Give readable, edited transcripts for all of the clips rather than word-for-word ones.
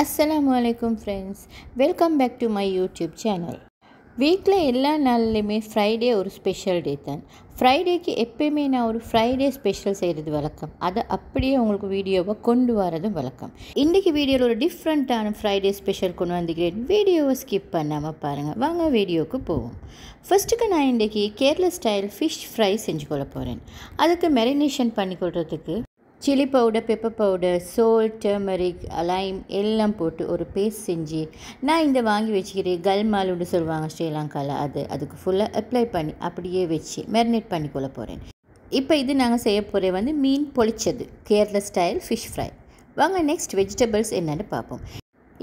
Assalamu alaikum friends. Welcome back to my YouTube channel. வீக்கில் எல்லா நாள்லையுமே Friday ஒரு special day தான். ஃப்ரைடேக்கு எப்போயுமே நான் ஒரு ஃப்ரைடே ஸ்பெஷல் செய்கிறது வழக்கம். அதை அப்படியே உங்களுக்கு வீடியோவை கொண்டு வரதும் வழக்கம். இன்றைக்கி வீடியோவில் ஒரு டிஃப்ரெண்ட்டான ஃப்ரைடே ஸ்பெஷல் கொண்டு வந்துக்கிறேன். வீடியோவை ஸ்கிப் பண்ணாமல் பாருங்கள். வாங்க வீடியோவுக்கு போவோம். ஃபஸ்ட்டுக்கு நான் இன்றைக்கி கேரளா ஸ்டைல் ஃபிஷ் ஃப்ரை செஞ்சு கொள்ள போகிறேன். அதுக்கு மேரினேஷன் பண்ணி கொள்றதுக்கு chilli powder, pepper powder, sold, turmeric, Lime எல்லாம் போட்டு ஒரு பேஸ்ட் செஞ்சு நான் இந்த வாங்கி வச்சுக்கிறேன். கல்மாலுன்னு சொல்லுவாங்க ஸ்ரீலங்காவில். அதுக்கு ஃபுல்லாக அப்ளை பண்ணி அப்படியே வச்சு மேரினேட் பண்ணி கொள்ள போகிறேன். இப்போ இது நாங்கள் செய்ய போகிறேன் மீன் பொளிச்சது, கேரளா ஸ்டைல் ஃபிஷ் ஃப்ரை. வாங்க நெக்ஸ்ட் வெஜிடபிள்ஸ் என்னென்னு பார்ப்போம்.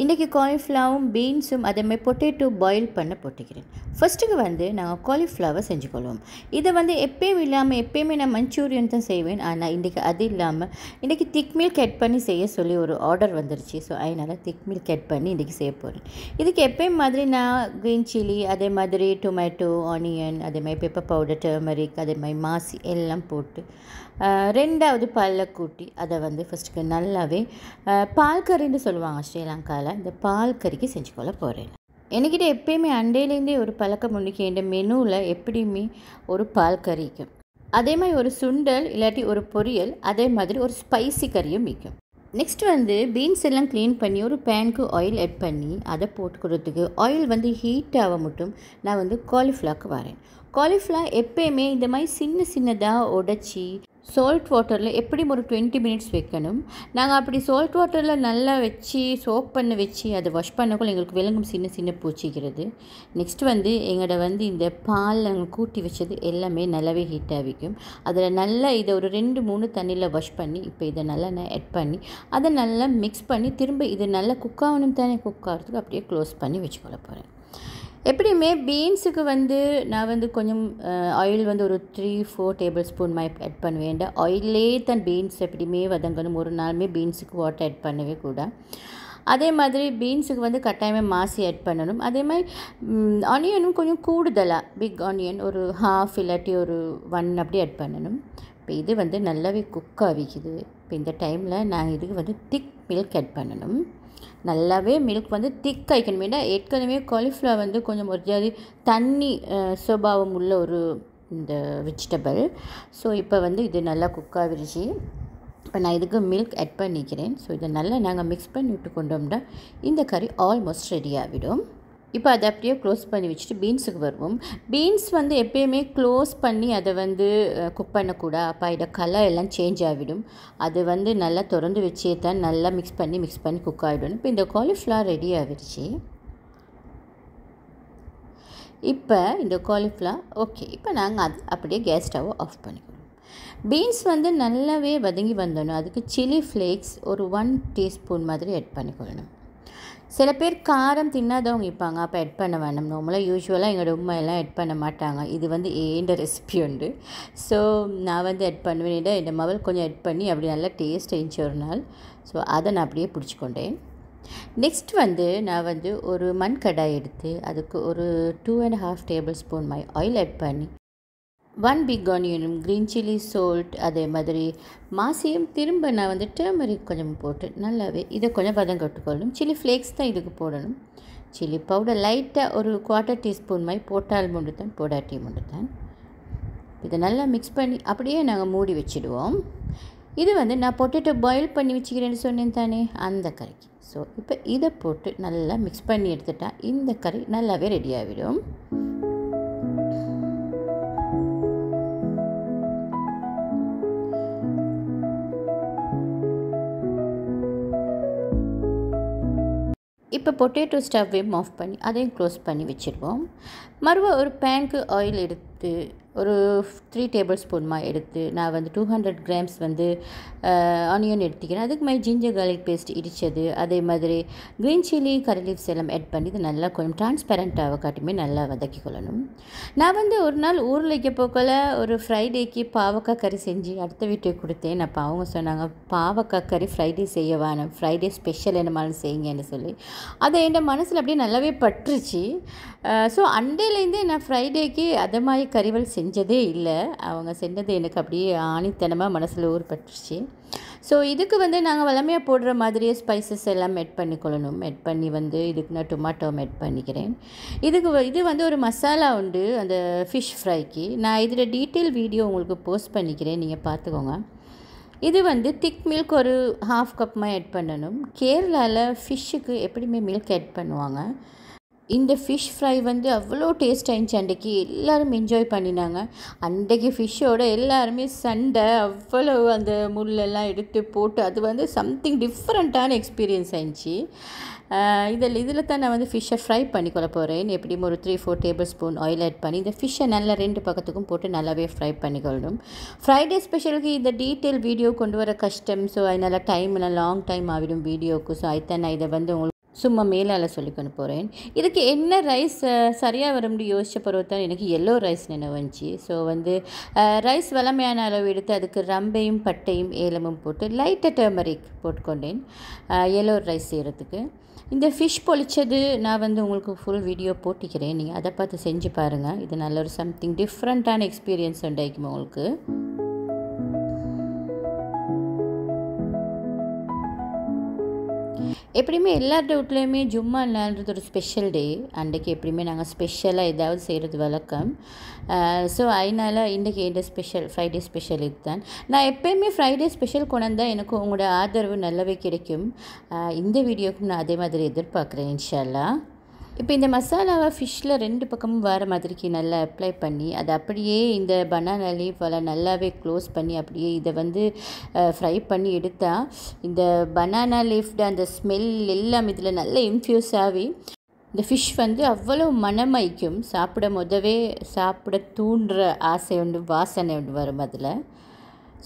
இன்றைக்கி காலிஃப்ளவரும் பீன்ஸும் அதேமாதிரி பொட்டேட்டோ பாயில் பண்ண போட்டுக்கிறேன். ஃபஸ்ட்டுக்கு நாங்கள் காலிஃப்ளவர் செஞ்சுக்கொள்வோம். இதை எப்பயும் இல்லாமல் எப்பயுமே நான் மஞ்சூரியன் தான் செய்வேன். ஆனால் இன்றைக்கி அது இல்லாமல் இன்றைக்கி திக் மில்க் ஆட் பண்ணி செய்ய சொல்லி ஒரு ஆர்டர் வந்துருச்சு. ஸோ அதனால் திக் மில்க் ஆட் பண்ணி இன்றைக்கி செய்ய போகிறேன். இதுக்கு எப்பயும் மாதிரி நான் க்ரீன் சில்லி, அதே மாதிரி டொமேட்டோ, ஆனியன், அதேமாதிரி பெப்பர் பவுடர், டர்மரிக், அதேமாதிரி மாசி எல்லாம் போட்டு ரெண்டாவது பாலில் கூட்டி அதை ஃபஸ்ட்டுக்கு நல்லாவே பால் கறின்னு சொல்லுவாங்க ஸ்ரீலங்காவில். இந்த பால் கறிக்கு செஞ்சுக்கொள்ள போகிறேன். என்கிட்ட எப்பயுமே அண்டையிலேருந்தே ஒரு பழக்கம் உண்டுக்கு என் மெனுவில் எப்படியுமே ஒரு பால் கறிக்கும், அதே மாதிரி ஒரு சுண்டல் இல்லாட்டி ஒரு பொரியல், அதே மாதிரி ஒரு ஸ்பைசி கறியும் விற்கும். நெக்ஸ்ட் பீன்ஸ் எல்லாம் க்ளீன் பண்ணி ஒரு பேனுக்கு ஆயில் ஆட் பண்ணி அதை போட்டுக்கிறதுக்கு ஆயில் ஹீட் ஆக மட்டும் நான் காலிஃப்ளவருக்கு வரேன். காலிஃப்ளவர் எப்பயுமே இந்த மாதிரி சின்னதாக உடைச்சி சால்ட் வாட்டரில் எப்படியும் ஒரு 20 மினிட்ஸ் வைக்கணும். நாங்கள் அப்படி சால்ட் வாட்டரில் நல்லா வச்சு சோப் பண்ண வச்சு அதை வாஷ் பண்ணக்குள்ள எங்களுக்கு விலங்கும் சின்ன பூச்சிக்கிறது. நெக்ஸ்ட் எங்களோட இந்த பால் நாங்கள் கூட்டி வச்சது எல்லாமே நல்லாவே ஹீட் ஆகிக்கும். அதில் நல்லா இதை ஒரு 2-3 தண்ணியில் வாஷ் பண்ணி இப்போ இதை நல்லா நான் ஆட் பண்ணி அதை நல்லா மிக்ஸ் பண்ணி திரும்ப இது நல்லா குக் ஆகணும் தானே, குக் ஆகிறதுக்கு அப்படியே க்ளோஸ் பண்ணி வச்சுக்கொள்ள போகிறேன். எப்படியுமே பீன்ஸுக்கு நான் கொஞ்சம் ஆயில் ஒரு 3-4 டேபிள் ஸ்பூன் ஆட் பண்ண வேண்டாம். ஆயிலே தான் பீன்ஸ் எப்படியுமே வதங்கணும். ஒரு நாளுமே பீன்ஸுக்கு வாட்டர் ஆட் பண்ணவே கூட. அதே மாதிரி பீன்ஸுக்கு கட்டாயமாக மாசி ஆட் பண்ணணும். அதே மாதிரி ஆனியனும் கொஞ்சம் கூடுதலாக பிக் ஆனியன் ஒரு 1/2 இல்லாட்டி ஒரு 1 அப்படி ஆட் பண்ணணும். இப்போ இது நல்லாவே குக் ஆகிக்குது. இப்போ இந்த டைமில் நாங்கள் இதுக்கு திக் மில்க் ஆட் பண்ணணும். நல்லாவே மில்க் திக் ஆகிக்கணும். வேண்டாம் ஏற்கனவே காலிஃப்ளவர் கொஞ்சம் ஒரு ஜாதி தண்ணி சுபாவம் உள்ள ஒரு இந்த வெஜிடபிள். ஸோ இப்போ இது நல்லா குக் ஆகிருச்சு. இப்போ நான் இதுக்கு மில்க் ஆட் பண்ணிக்கிறேன். ஸோ இதை நல்லா நாங்கள் மிக்ஸ் பண்ணி விட்டு கொண்டோம்னா இந்த கறி ஆல்மோஸ்ட் ரெடி ஆகிடும். இப்போ அதை அப்படியே க்ளோஸ் பண்ணி வச்சுட்டு பீன்ஸுக்கு வருவோம். பீன்ஸ் எப்பயுமே க்ளோஸ் பண்ணி அதை குக் பண்ணக்கூடாது. அப்போ இதை கலர் எல்லாம் சேஞ்ச் ஆகிடும். அது நல்லா திறந்து வச்சே தான் நல்லா மிக்ஸ் பண்ணி குக் ஆகிடும். இப்போ இந்த காலிஃப்ளவர் ரெடி ஆகிடுச்சு. இப்போ இந்த காலிஃப்ளவர் ஓகே. இப்போ நாங்கள் அது அப்படியே கேஸ் ஸ்டவ்வை ஆஃப் பண்ணிக்கணும். பீன்ஸ் நல்லாவே வதங்கி வந்தோணும். அதுக்கு சில்லி ஃப்ளேக்ஸ் ஒரு 1 டீஸ்பூன் மாதிரி ஆட் பண்ணிக்கொள்ளணும். சில பேர் காரம் தின்னாதவங்க இருப்பாங்க, அப்போ ஆட் பண்ண வேண்டாம். நார்மலாக யூஸ்வலாக எங்களோட உண்மை எல்லாம் ஆட் பண்ண மாட்டாங்க. இது ஏண்ட ரெசிபி உண்டு. ஸோ நான் ஆட் பண்ணுவேன். இந்த மவல் கொஞ்சம் ஆட் பண்ணி அப்படி நல்லா டேஸ்ட் ஆயிடுச்சு ஒரு நாள். ஸோ அதை நான் அப்படியே பிடிச்சிக்கொண்டேன். நெக்ஸ்ட் நான் ஒரு மண் கடாய் எடுத்து அதுக்கு ஒரு 2.5 டேபிள் ஸ்பூன் ஆயில் ஆட் பண்ணி 1 பிக் ஆனியனும், க்ரீன் சில்லி, சோல்ட், அதே மாதிரி மாசியும் திரும்ப நான் டர்மரிக் கொஞ்சம் போட்டு நல்லாவே இதை கொஞ்சம் கட்டுக்கொள்ளணும். சில்லி ஃப்ளேக்ஸ் தான் இதுக்கு போடணும். சில்லி பவுடர் லைட்டாக ஒரு 1/4 டீஸ்பூன் போட்டால் முண்டு தான், போடாட்டி முண்டு தான். இதை நல்லா மிக்ஸ் பண்ணி அப்படியே நாங்கள் மூடி வச்சுடுவோம். இது நான் பொட்டேட்டோ பாயில் பண்ணி வச்சுக்கிறேன்னு சொன்னேன் தானே, அந்த கறிக்கு. ஸோ இப்போ இதை போட்டு நல்லா மிக்ஸ் பண்ணி எடுத்துட்டா இந்த கறி நல்லாவே ரெடி ஆகிடும். இப்போ பொட்டேட்டோ ஸ்டவ்வையும் ஆஃப் பண்ணி அதையும் க்ளோஸ் பண்ணி வச்சுருவோம். மறுபடியும் ஒரு பேனுக்கு ஆயில் எடுத்து ஒரு 3 டேபிள் ஸ்பூன் எடுத்து நான் 200 கிராம்ஸ் ஆனியன் எடுத்துக்கிறேன். அதுக்கு மாதிரி ஜிஞ்சர் கார்லிக் பேஸ்ட் இடித்தது, அதே மாதிரி க்ரீன் சில்லி, கரி லீவ்ஸ் எல்லாம் ஆட் பண்ணி இது நல்லா கொஞ்சம் டிரான்ஸ்பரண்ட்டாக காட்டியுமே நல்லா வதக்கி கொள்ளணும். நான் ஒரு நாள் ஊரில் வைக்க போக்கல ஒரு ஃப்ரைடேக்கு பாவக்காய் கறி செஞ்சு அடுத்த வீட்டுக்கு கொடுத்தேன். அப்போ அவங்க சொன்னாங்க பாவக்காய் கறி ஃப்ரைடே செய்ய வேணும், ஃப்ரைடே ஸ்பெஷல் என்னமாலும் செய்யுங்கன்னு சொல்லி. அதை என் மனசில் அப்படியே நல்லாவே பட்டுருச்சு. ஸோ அண்டையிலேருந்தே நான் ஃப்ரைடேக்கு அதை மாதிரி கறிவல் செஞ்சதே இல்லை. அவங்க செஞ்சது எனக்கு அப்படியே ஆணித்தனமாக மனசில் ஊறுபட்டுருச்சு. ஸோ இதுக்கு வந்து நாங்கள் வளமையாக போடுற மாதிரியே ஸ்பைசஸ் எல்லாம் ஆட் பண்ணிக்கொள்ளணும். ஆட் பண்ணி வந்து இதுக்கு நான் டொமாட்டோ ஆட் பண்ணிக்கிறேன். இது வந்து ஒரு மசாலா உண்டு அந்த ஃபிஷ் ஃப்ரைக்கு. நான் இதில் டீட்டெயில் வீடியோ உங்களுக்கு போஸ்ட் பண்ணிக்கிறேன், நீங்கள் பார்த்துக்கோங்க. இது வந்து திக் மில்க் ஒரு 1/2 கப்மா ஆட் பண்ணணும். கேரளாவில் ஃபிஷ்ஷுக்கு எப்படியுமே மில்க் ஆட் பண்ணுவாங்க. இந்த ஃபிஷ் ஃப்ரை வந்து அவ்வளோ டேஸ்ட் ஆகிடுச்சு. அன்றைக்கி எல்லோரும் என்ஜாய் பண்ணினாங்க. அன்றைக்கி ஃபிஷ்ஷோட எல்லாருமே சண்டை, அவ்வளோ அந்த முள்ளெல்லாம் எடுத்து போட்டு அது வந்து சம்திங் டிஃப்ரெண்ட்டான எக்ஸ்பீரியன்ஸ் ஆகிடுச்சு. இதில் தான் நான் வந்து ஃபிஷ்ஷை ஃப்ரை பண்ணிக்கொள்ள போகிறேன். எப்படியும் ஒரு 3-4 டேபிள் ஸ்பூன் ஆயில் ஆட் பண்ணி இந்த ஃபிஷ்ஷை நல்லா 2 பக்கத்துக்கும் போட்டு நல்லாவே ஃப்ரை பண்ணிக்கொள்ளணும். ஃப்ரைடே ஸ்பெஷலுக்கு இந்த டீட்டெயில் வீடியோ கொண்டு வர கஷ்டம். ஸோ அதனால் டைம்லாம் லாங் டைம் ஆகிடும் வீடியோவுக்கு. ஸோ அதுதான் நான் இதை வந்து உங்களுக்கு சும்மா மேலால் சொல்லிக்கொண்டு போகிறேன். இதுக்கு என்ன ரைஸ் சரியாக வரும்னு யோசிச்ச பிறகு தான் எனக்கு எல்லோ ரைஸ் நினைவு வந்துச்சு. ஸோ வந்து ரைஸ் வளமையான அளவு எடுத்து அதுக்கு ரம்பையும் பட்டையும் ஏலமும் போட்டு லைட்டாக டர்மரிக் போட்டுக்கொண்டேன் எல்லோ ரைஸ் செய்கிறதுக்கு. இந்த ஃபிஷ் பொழிச்சது நான் வந்து உங்களுக்கு ஃபுல் வீடியோ போட்டிக்கிறேன், நீங்கள் அதை பார்த்து செஞ்சு பாருங்கள். இது நல்ல ஒரு சம்திங் டிஃப்ரெண்ட்டான எக்ஸ்பீரியன்ஸ் உண்டாயிக்கும் உங்களுக்கு. எப்படியுமே எல்லா வீட்லேயுமே ஜும்மா நாள்ன்றது ஒரு ஸ்பெஷல் டே. அன்றைக்கி எப்படியுமே நாங்கள் ஸ்பெஷலாக ஏதாவது செய்கிறது வழக்கம். ஸோ அதனால் இன்றைக்கி எந்த ஸ்பெஷல் ஃப்ரைடே ஸ்பெஷல் இது தான். நான் எப்போயுமே ஃப்ரைடே ஸ்பெஷல் கொண்டாந்தால் எனக்கு உங்களோட ஆதரவு நல்லாவே கிடைக்கும். இந்த வீடியோக்கும் நான் அதே மாதிரி எதிர்பார்க்குறேன் இன்ஷா அல்லாஹ். இப்போ இந்த மசாலாவை ஃபிஷ்ஷில் 2 பக்கமும் வர மாதிரிக்கு நல்லா அப்ளை பண்ணி அதை அப்படியே இந்த பனானா லீஃபால் நல்லாவே க்ளோஸ் பண்ணி அப்படியே இதை வந்து ஃப்ரை பண்ணி எடுத்தால் இந்த பனானா லீஃப்ட அந்த ஸ்மெல் எல்லாம் இதில் நல்லா இன்ஃப்யூஸ் ஆகி இந்த ஃபிஷ் வந்து அவ்வளோ மணமாய்க்கும். சாப்பிட தூண்டுற ஆசை உண்டு, வாசனை உண்டு வரும் அதில்.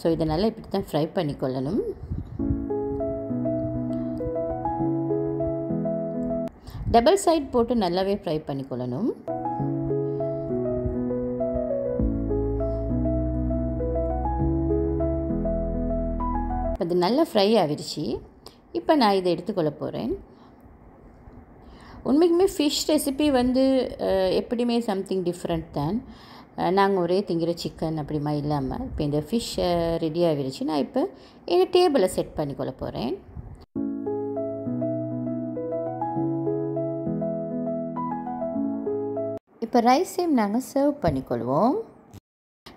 ஸோ இதை நல்லா இப்படி தான் ஃப்ரை பண்ணிக்கொள்ளணும். டபுள் சைட் போட்டு நல்லாவே ஃப்ரை பண்ணிக்கொள்ளணும். அது நல்லா ஃப்ரை ஆகிடுச்சு. இப்போ நான் இதை எடுத்துக்கொள்ள போகிறேன். உண்மைக்குமே ஃபிஷ் ரெசிபி வந்து எப்படியுமே சம்திங் டிஃப்ரெண்ட் தான். நாங்கள் ஒரே திங்கிற சிக்கன் அப்படிமா இல்லாமல் இப்போ இந்த ஃபிஷ் ரெடி ஆகிடுச்சு. நான் இப்போ எங்கள் டேபிளை செட் பண்ணிக்கொள்ள போகிறேன். இப்போ ரைஸையும் நாங்கள் சர்வ் பண்ணிக்கொள்வோம்.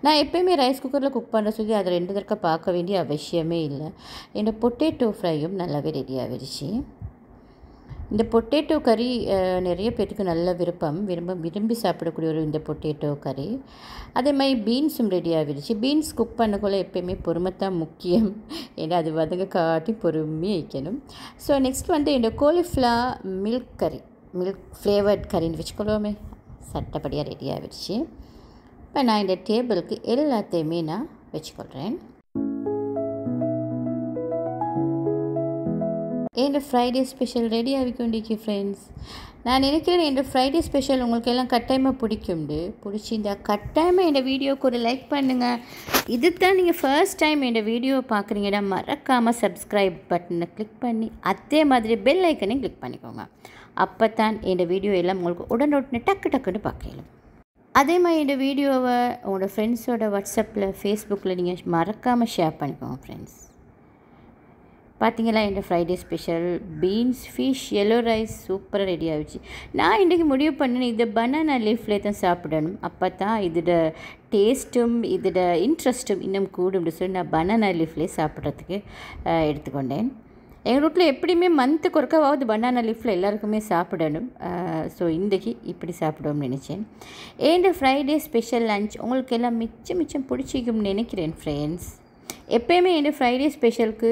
நான் எப்போயுமே ரைஸ் குக்கரில் குக் பண்ணுற சொல்லி அதை 2 தடவை பார்க்க வேண்டிய அவசியமே இல்லை. என்னோடய பொட்டேட்டோ ஃப்ரையும் நல்லாவே ரெடி ஆகிடுச்சு. இந்த பொட்டேட்டோ கறி நிறைய பேருக்கு நல்ல விரும்பி சாப்பிடக்கூடிய ஒரு இந்த பொட்டேட்டோ கறி. அதே மாதிரி பீன்ஸும் ரெடி ஆகிடுச்சு. பீன்ஸ் குக் பண்ணக்குள்ள எப்போயுமே பொறுமைத்தான் முக்கியம். ஏன்னா அது வதங்க காட்டி பொறுமையாக வைக்கணும். ஸோ நெக்ஸ்ட் வந்து என்னோடய காலிஃப்ளவர் மில்க் ஃப்ளேவர்ட் கறின்னு வச்சுக்கொள்வோமே, சட்டப்படியாக ரெடி ஆகிடுச்சு. இப்போ நான் இந்த டேபிளுக்கு எல்லாத்தையுமே நான் வச்சுக்கொள்கிறேன். என் ஃப்ரைடே ஸ்பெஷல் ரெடி ஆகிக்கொண்டிருக்கு ஃப்ரெண்ட்ஸ். நான் நினைக்கிறேன் என் ஃப்ரைடே ஸ்பெஷல் உங்களுக்கு எல்லாம் கட்டாயமாக பிடிச்சிருந்தா கட்டாயமாக என் வீடியோவுக்கு ஒரு லைக் பண்ணுங்கள். இது தான் நீங்கள் ஃபர்ஸ்ட் டைம் என் வீடியோவை பார்க்குறீங்கன்னா மறக்காமல் சப்ஸ்கிரைப் பட்டனை கிளிக் பண்ணி அதே மாதிரி பெல் ஐக்கனையும் கிளிக் பண்ணிக்கோங்க. அப்போ தான் என் வீடியோ எல்லாம் உங்களுக்கு உடனே டக்குன்னு பார்க்கலாம். அதே மாதிரி இந்த வீடியோவை உங்களோட ஃப்ரெண்ட்ஸோட வாட்ஸ்அப்பில் ஃபேஸ்புக்கில் நீங்கள் மறக்காமல் ஷேர் பண்ணிக்கோங்க ஃப்ரெண்ட்ஸ். பார்த்தீங்களா என் Friday special beans fish yellow rice சூப்பராக ரெடி ஆகிடுச்சு. நான் இன்றைக்கி முடிவு பண்ணினேன் இதை பனானா லீஃப்லேயே தான் சாப்பிடணும். அப்போ தான் இதோட டேஸ்ட்டும் இதோட இன்ட்ரெஸ்ட்டும் இன்னும் கூடும்னு சொல்லி நான் பனானா லீஃப்லேயே சாப்பிட்றதுக்கு எடுத்துக்கொண்டேன். எங்கள் வீட்டில் எப்படியுமே மந்த்துக்கு ஒருக்காவது பனானா லீஃபில் எல்லாருக்குமே சாப்பிடணும். ஸோ இன்றைக்கி இப்படி சாப்பிடுவோம்னு நினச்சேன். ஏன் ஃப்ரைடே ஸ்பெஷல் லன்ச் உங்களுக்கு எல்லாம் மிச்சம் பிடிச்சிக்கும்னு நினைக்கிறேன் ஃப்ரெண்ட்ஸ். எப்போயுமே என் ஃப்ரைடே ஸ்பெஷலுக்கு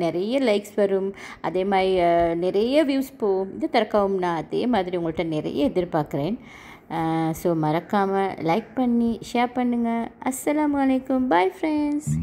நிறைய லைக்ஸ் வரும், அதே மாதிரி நிறைய வியூஸ் போகும். இது திறக்கவும் நான் அதே மாதிரி உங்கள்கிட்ட நிறைய எதிர்பார்க்குறேன். ஸோ மறக்காமல் லைக் பண்ணி ஷேர் பண்ணுங்கள். அஸ்ஸலாமு அலைக்கும். Bye friends.